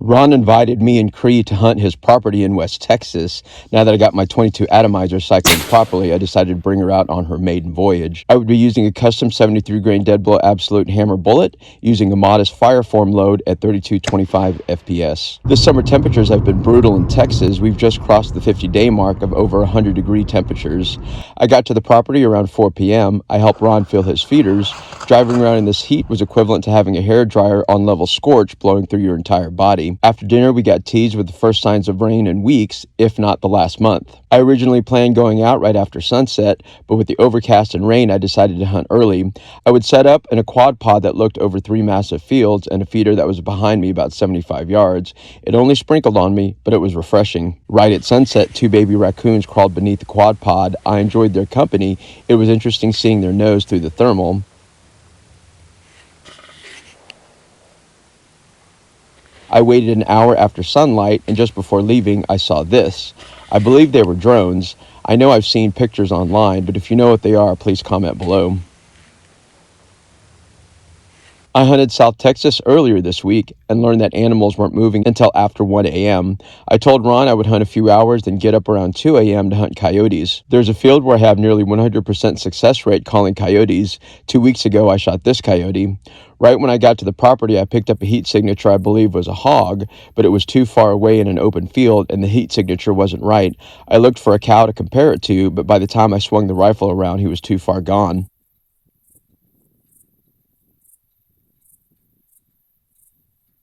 Ron invited me and Creed to hunt his property in West Texas. Now that I got my 22 atomizer cycling properly, I decided to bring her out on her maiden voyage. I would be using a custom 73 grain deadblow absolute hammer bullet, using a modest fireform load at 3225 FPS. This summer temperatures have been brutal in Texas. We've just crossed the 50-day mark of over 100-degree temperatures. I got to the property around 4 p.m. I helped Ron fill his feeders. Driving around in this heat was equivalent to having a hairdryer on level scorch blowing through your entire body. After dinner, we got teased with the first signs of rain in weeks, if not the last month. I originally planned going out right after sunset, but with the overcast and rain, I decided to hunt early. I would set up in a quad pod that looked over 3 massive fields and a feeder that was behind me about 75 yards. It only sprinkled on me, but it was refreshing. Right at sunset, 2 baby raccoons crawled beneath the quad pod. I enjoyed their company. It was interesting seeing their nose through the thermal. I waited an hour after sunlight, and just before leaving, I saw this. I believe they were drones. I know I've seen pictures online, but if you know what they are, please comment below. I hunted South Texas earlier this week and learned that animals weren't moving until after 1 a.m. I told Ron I would hunt a few hours, then get up around 2 a.m. to hunt coyotes. There's a field where I have nearly 100% success rate calling coyotes. 2 weeks ago, I shot this coyote. Right when I got to the property, I picked up a heat signature I believe was a hog, but it was too far away in an open field and the heat signature wasn't right. I looked for a cow to compare it to, but by the time I swung the rifle around, he was too far gone.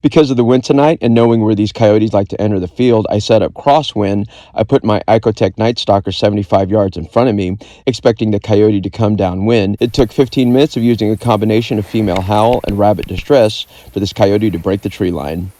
Because of the wind tonight and knowing where these coyotes like to enter the field, I set up crosswind. I put my Icotec Night Stalker 75 yards in front of me, expecting the coyote to come downwind. It took 15 minutes of using a combination of female howl and rabbit distress for this coyote to break the tree line.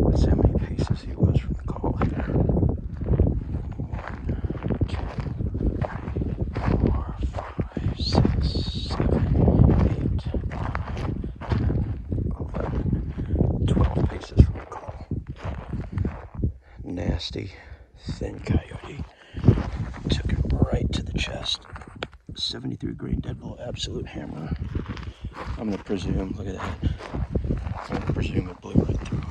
That's how many paces he was from the call here. 1, 2, 3, 4, 5, 6, 7, 8, 9, 10, 11, 12 paces from the call. Nasty, thin coyote. Took him right to the chest. 73 grain deadbolt absolute hammer. I'm going to presume, look at that. I'm going to presume it blew right through him.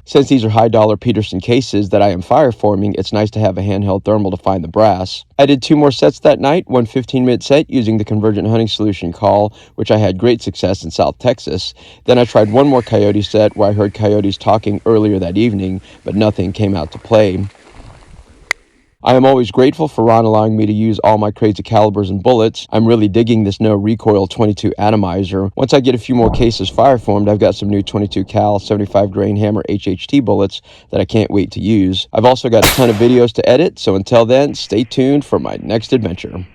Since these are high-dollar Peterson cases that I am fireforming, it's nice to have a handheld thermal to find the brass. I did 2 more sets that night, one 15-minute set using the Convergent Hunting Solution call, which I had great success in South Texas. Then I tried one more coyote set where I heard coyotes talking earlier that evening, but nothing came out to play. I am always grateful for Ron allowing me to use all my crazy calibers and bullets. I'm really digging this no recoil 22 atomizer. Once I get a few more cases fireformed, I've got some new 22 cal 75 grain hammer HHT bullets that I can't wait to use. I've also got a ton of videos to edit, so until then, stay tuned for my next adventure.